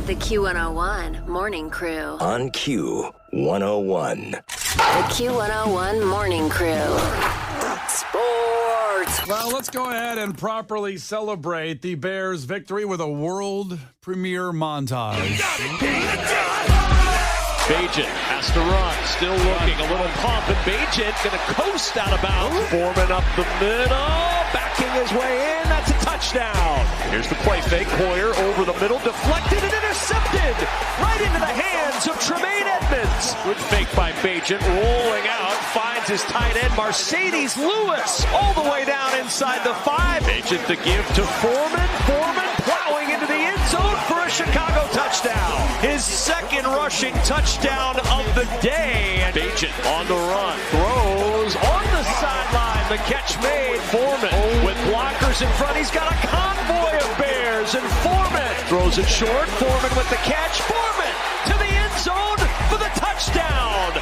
The Q101 Morning Crew. On Q101. The Q101 Morning Crew. Sports. Well, let's go ahead and properly celebrate the Bears' victory with a world premiere montage. Bagent has to run, still looking, a little pump, and Bagent going to coast out of bounds. Foreman up the middle, backing his way in, that's a touchdown. Here's the play fake, Hoyer over the middle, deflected and intercepted, right into the hands of Tremaine Edmonds. Good fake by Bagent, rolling out, finds his tight end, Mercedes Lewis, all the way down inside the 5. Bagent to give to Foreman, plowing into the end zone for a Chicago touchdown. His second rushing touchdown of the day. And Bagent on the run, throws on the sideline. The catch made. Foreman with blockers in front. He's got a convoy of Bears, and Foreman throws it short. Foreman with the catch. Foreman to the end zone for the touchdown.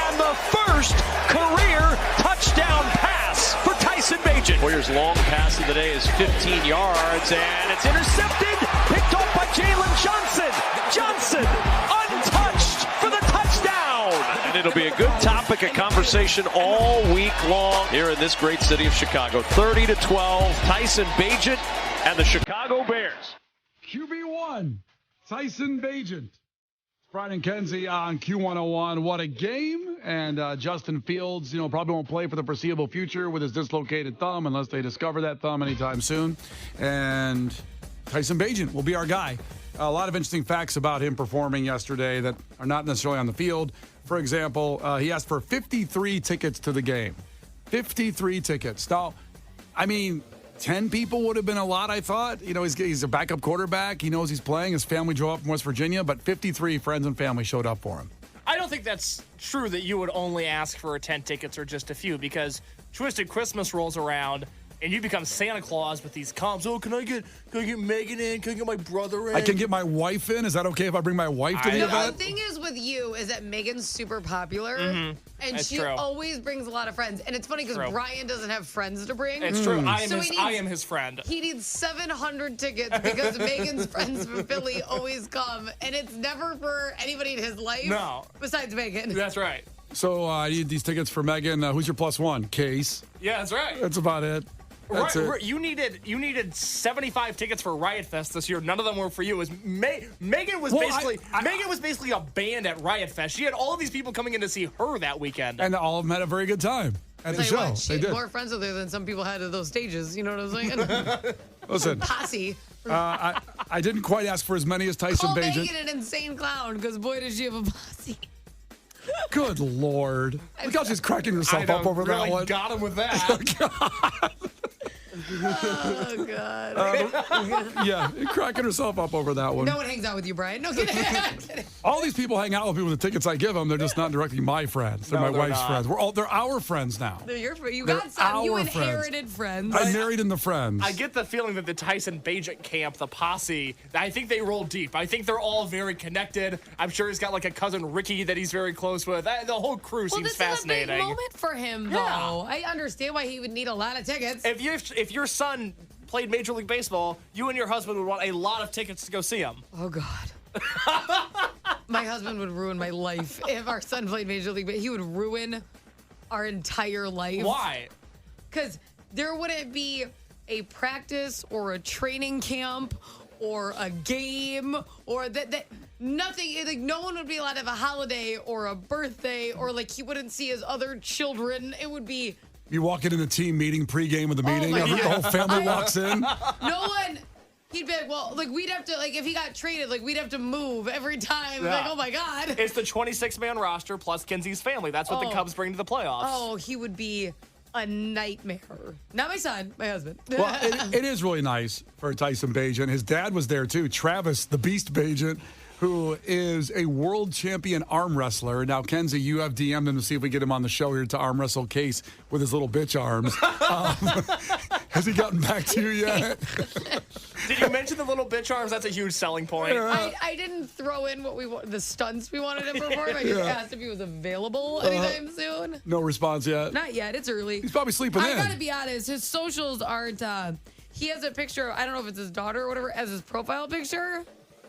And the first career touchdown pass for Tyson Bagent. Warriors' long pass of the day is 15 yards, and it's intercepted. Picked off by Jalen Johnson. Johnson untouched for the touchdown. And it'll be a good topic of conversation all week long here in this great city of Chicago. 30-12, Tyson Bagent and the Chicago Bears. QB1, Tyson Bagent. Brian and Kenzie on Q101. What a game. And Justin Fields, probably won't play for the foreseeable future with his dislocated thumb unless they discover that thumb anytime soon. And Tyson Bagent will be our guy. A lot of interesting facts about him performing yesterday that are not necessarily on the field. For example, he asked for 53 tickets to the game. 53 tickets. Now, 10 people would have been a lot, I thought. He's a backup quarterback. He knows he's playing. His family drove up from West Virginia, but 53 friends and family showed up for him. I don't think that's true that you would only ask for 10 tickets or just a few, because Twisted Christmas rolls around and you become Santa Claus with these comps. Oh, can I get Megan in? Can I get my brother in? I can get my wife in? Is that okay if I bring my wife to the event? The thing is with you is that Megan's super popular, and That's she true. always brings a lot of friends. And it's funny because Brian doesn't have friends to bring. It's true. I So am his friend. He needs 700 tickets because Megan's friends from Philly always come, and it's never for anybody in his life besides Megan. That's right. So I need these tickets for Megan. Who's your plus one? Case. Yeah, that's right. That's about it. That's it. You needed 75 tickets for Riot Fest this year. None of them were for you. It was Megan was Megan was basically a band at Riot Fest. She had all of these people coming in to see her that weekend, and all of them had a very good time at the show. What, she had more friends with her than some people had at those stages. You know what I'm saying? Listen, posse. I didn't quite ask for as many as Tyson Call Bagent. Megan an insane clown because boy does she have a posse. Good Lord! Look how she's cracking herself up over that one. Got him with that. Oh, God. Yeah, cracking herself up over that one. No one hangs out with you, Brian. No kidding. All these people hang out with people with the tickets I give them. They're just not directly my friends. They're my wife's friends. They're our friends now. They're your friends. You got some. You inherited friends. I married in the friends. I get the feeling that the Tyson Bagent camp, the posse, I think they roll deep. I think they're all very connected. I'm sure he's got like a cousin Ricky that he's very close with. The whole crew seems fascinating. This is a big moment for him, though. Yeah. I understand why he would need a lot of tickets. If your son played Major League Baseball, you and your husband would want a lot of tickets to go see him. Oh, God. My husband would ruin my life if our son played Major League Baseball. He would ruin our entire life. Why? Because there wouldn't be a practice or a training camp or a game or that nothing. Like, no one would be allowed to have a holiday or a birthday, or like he wouldn't see his other children. It would be... You walk into the team meeting, pregame of the meeting, my the whole family walks in. No one. He'd be like, well, like we'd have to, like if he got traded, like we'd have to move every time. Yeah. Like, oh my God. It's the 26-man roster plus Kenzie's family. That's what the Cubs bring to the playoffs. Oh, he would be a nightmare. Not my son, my husband. Well, it is really nice for Tyson Bagent. His dad was there too, Travis, the Beast Bagent, who is a world champion arm wrestler. Now, Kenzie, you have DM'd him to see if we get him on the show here to arm wrestle Case with his little bitch arms. Has he gotten back to you yet? Did you mention the little bitch arms? That's a huge selling point. I didn't throw in the stunts we wanted him to perform. I just asked if he was available anytime soon. No response yet? Not yet. It's early. He's probably sleeping in. I gotta be honest. His socials aren't. He has a picture. I don't know if it's his daughter or whatever as his profile picture.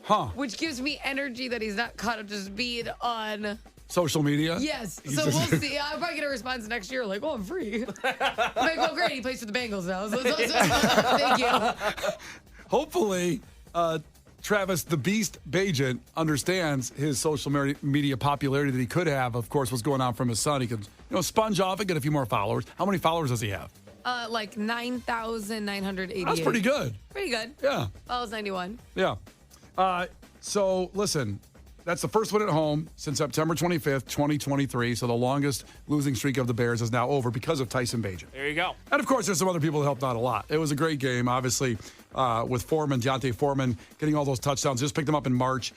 Huh. Which gives me energy that he's not caught up to speed on. Social media? Yes. He's So just- we'll see. I'll probably get a response next year like, oh, I'm free. I'm like, oh, great. He plays for the Bengals now. Thank you. Hopefully, Travis the Beast Bajent understands his social media popularity that he could have. Of course, what's going on from his son. He could, sponge off and get a few more followers. How many followers does he have? Like 9,988. That's pretty good. Pretty good. Yeah. Follows 91. Yeah. So listen, that's the first win at home since September 25th, 2023. So the longest losing streak of the Bears is now over because of Tyson Bajent. There you go. And of course, there's some other people that helped out a lot. It was a great game, obviously, with Foreman, Deontay Foreman getting all those touchdowns. Just picked them up in March.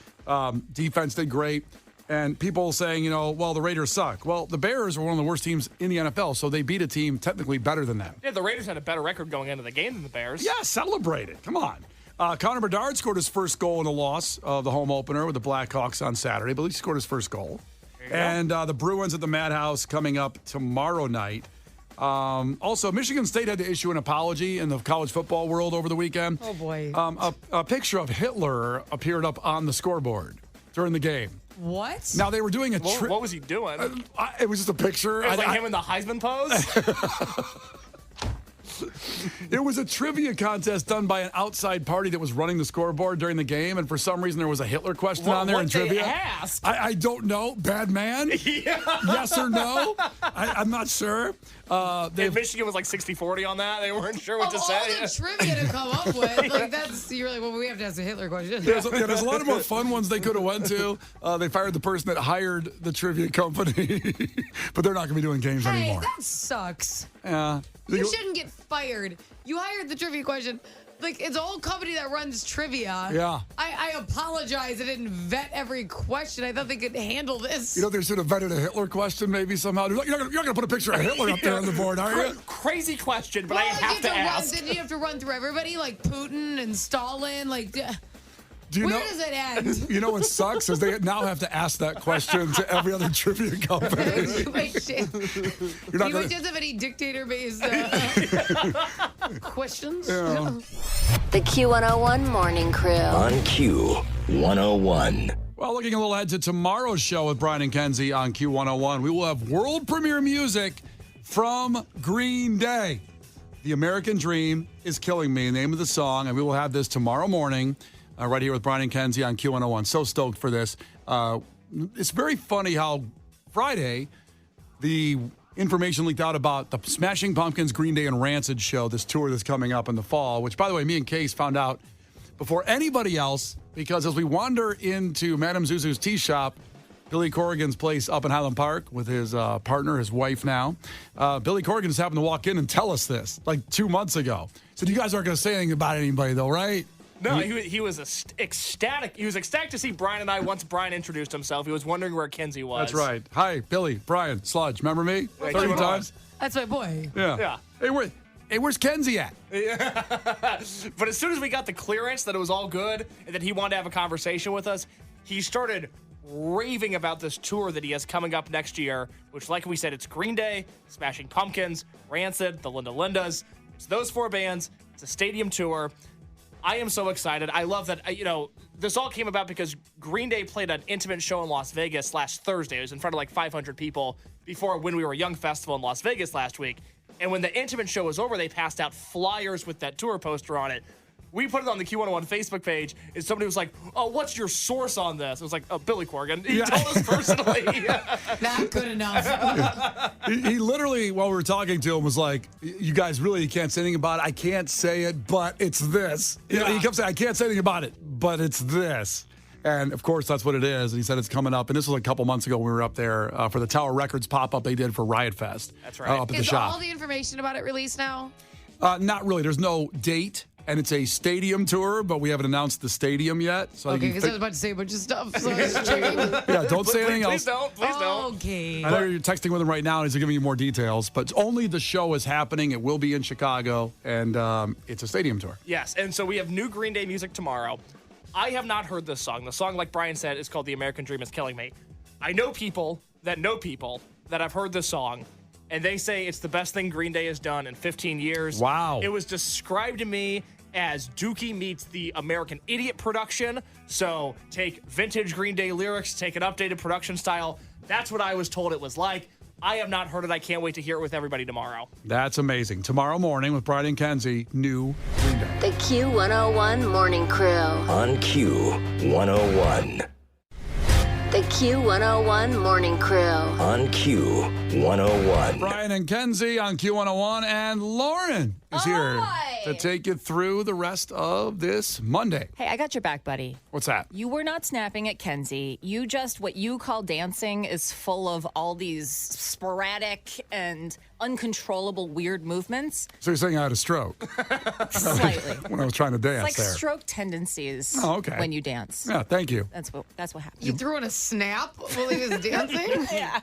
Defense did great. And people saying, well, the Raiders suck. Well, the Bears were one of the worst teams in the NFL, so they beat a team technically better than them. Yeah, the Raiders had a better record going into the game than the Bears. Yeah, celebrate it. Come on. Connor Bedard scored his first goal in the loss of the home opener with the Blackhawks on Saturday. I believe he scored his first goal. And the Bruins at the Madhouse coming up tomorrow night. Also, Michigan State had to issue an apology in the college football world over the weekend. Oh, boy. A picture of Hitler appeared up on the scoreboard during the game. What? Now, they were doing What was he doing? it was just a picture. It was like him in the Heisman pose? It was a trivia contest done by an outside party that was running the scoreboard during the game, and for some reason there was a Hitler question on there in trivia. Ask? I don't know. Bad man? Yeah. Yes or no? I'm not sure. If Michigan was like 60-40 on that, they weren't sure what to All say. the trivia to come up with. Like, you're like, well, we have to ask a Hitler question. There's a lot of more fun ones they could have went to. They fired the person that hired the trivia company, but they're not going to be doing games Hey, anymore. that sucks. Yeah. You shouldn't get fired. You hired the trivia question. Like, it's a whole company that runs trivia. Yeah. I apologize. I didn't vet every question. I thought they could handle this. They should have vetted a Hitler question maybe somehow. You're not going to put a picture of Hitler up there on the board, are you? Crazy question, but Well, I have to ask. Did you have to run through everybody? Like Putin and Stalin? Like, Do you where know, does it end? You know what sucks is they now have to ask that question to every other trivia company. Do you just have any dictator-based questions? Yeah. The Q101 Morning Crew. On Q101. Well, looking a little ahead to tomorrow's show with Brian and Kenzie on Q101, we will have world premiere music from Green Day. The American Dream is Killing Me, the name of the song, and we will have this tomorrow morning right here with Brian and Kenzie on Q101. So stoked for this. It's very funny how Friday, the information leaked out about the Smashing Pumpkins, Green Day, and Rancid show, this tour that's coming up in the fall, which, by the way, me and Case found out before anybody else, because as we wander into Madame Zuzu's tea shop, Billy Corrigan's place up in Highland Park with his partner, his wife now, Billy Corrigan just happened to walk in and tell us this like 2 months ago. Said, you guys aren't going to say anything about anybody, though, right? No, he was ecstatic. He was ecstatic to see Brian and I once Brian introduced himself. He was wondering where Kenzie was. That's right. Hi, Billy, Brian, Sludge. Remember me? 30 times? That's my boy. Yeah. Hey, where's Kenzie at? But as soon as we got the clearance that it was all good and that he wanted to have a conversation with us, he started raving about this tour that he has coming up next year, which, like we said, it's Green Day, Smashing Pumpkins, Rancid, the Linda Lindas. It's those four bands. It's a stadium tour. I am so excited. I love that, this all came about because Green Day played an intimate show in Las Vegas last Thursday. It was in front of like 500 people before When We Were Young Festival in Las Vegas last week. And when the intimate show was over, they passed out flyers with that tour poster on it. We put it on the Q101 Facebook page, and somebody was like, oh, what's your source on this? It was like, oh, Billy Corrigan. He told us personally. Not good enough. He literally, while we were talking to him, was like, you guys really can't say anything about it. I can't say it, but it's this. He kept saying, I can't say anything about it, but it's this. And, of course, that's what it is. And he said it's coming up. And this was a couple months ago when we were up there for the Tower Records pop-up they did for Riot Fest. That's right. Up at the Is shop. all the information about it released now? Not really. There's no date. And it's a stadium tour, but we haven't announced the stadium yet. So Okay, because I was about to say a bunch of stuff. So I was checking. yeah, don't say anything Please else. Please don't. Okay. I know you're texting with him right now, and he's giving you more details. But only the show is happening. It will be in Chicago, and it's a stadium tour. Yes, and so we have new Green Day music tomorrow. I have not heard this song. The song, like Brian said, is called The American Dream is Killing Me. I know people that have heard this song, and they say it's the best thing Green Day has done in 15 years. Wow. It was described to me as Dookie meets the American Idiot production. So take vintage Green Day lyrics, take an updated production style. That's what I was told it was like. I have not heard it. I can't wait to hear it with everybody tomorrow. That's amazing. Tomorrow morning with Brian and Kenzie, new Green Day. The Q101 Morning Crew. On Q101. The Q101 Morning Crew. On Q101. Brian and Kenzie on Q101, and Lauren is here to take you through the rest of this Monday. Hey, I got your back, buddy. What's that? You were not snapping at Kenzie. You just, what you call dancing is full of all these sporadic and uncontrollable weird movements. So you're saying I had a stroke Slightly. when I was trying to dance Like there. stroke tendencies Okay. when you dance. Yeah, thank you. That's what happens. You threw in a snap while he was dancing? Yeah.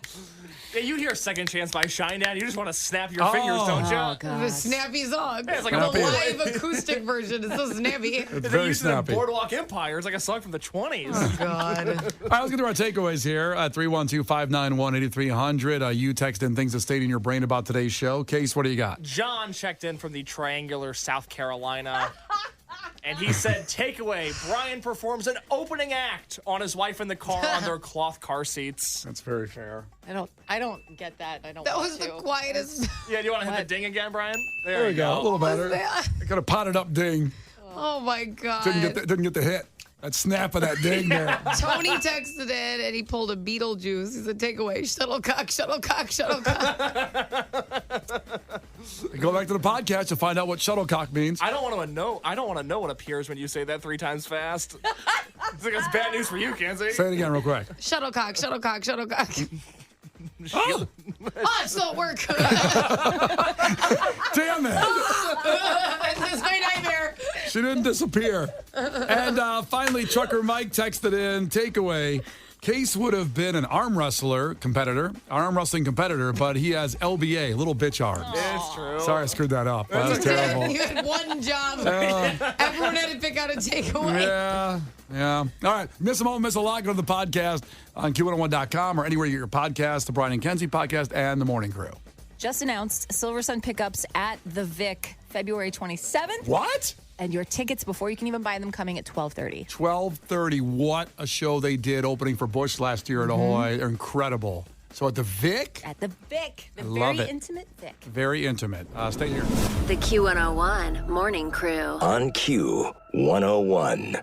Yeah, you hear Second Chance by Shinedown. You just want to snap your fingers, don't you? Oh, God. The snappy song. it's like the a live acoustic version. It's so snappy. It's They very used it in snappy. Boardwalk Empire. It's like a song from the 20s. God. All right, let's get to our takeaways here at 312-591-8300. You text in things that stayed in your brain about today's show. Case, what do you got? John checked in from the triangular South Carolina. And he said, takeaway, Brian performs an opening act on his wife in the car on their cloth car seats. That's very fair. I don't get that. I don't That want was to. the quietest. Yeah, do you want to hit the ding again, Brian? There we go. A little better. that? I got a potted up ding. Oh, my God. Didn't get the hit. That snap of that ding there. Tony texted in and he pulled a Beetlejuice. He said, takeaway, shuttlecock, shuttlecock, shuttlecock. Go back to the podcast to find out what shuttlecock means. I don't want to know what appears when you say that 3 times fast. It's like it's bad news for you, Kenzie. Say it again real quick. Shuttlecock, shuttlecock, shuttlecock. Oh, Oh, it still work. damn it. This is my nightmare. She didn't disappear. And finally, Trucker Mike texted in, takeaway, Case would have been an arm wrestling competitor, but he has LBA, little bitch arms. It's true. Sorry, I screwed that up. That was terrible. You had one job. Everyone had to pick out a takeaway. Yeah. All right. Miss a moment, miss a lot. Go to the podcast on Q101.com or anywhere you get your podcast, the Brian and Kenzie podcast, and the Morning Crew. Just announced Silver Sun pickups at the Vic February 27th. What? And your tickets, before you can even buy them, coming at 12:30. 12:30. What a show they did opening for Bush last year at Ahoy. They're incredible. So at the Vic? At the Vic. The love very it. intimate Vic. Very intimate. Stay here. The Q101 Morning Crew. On Q101.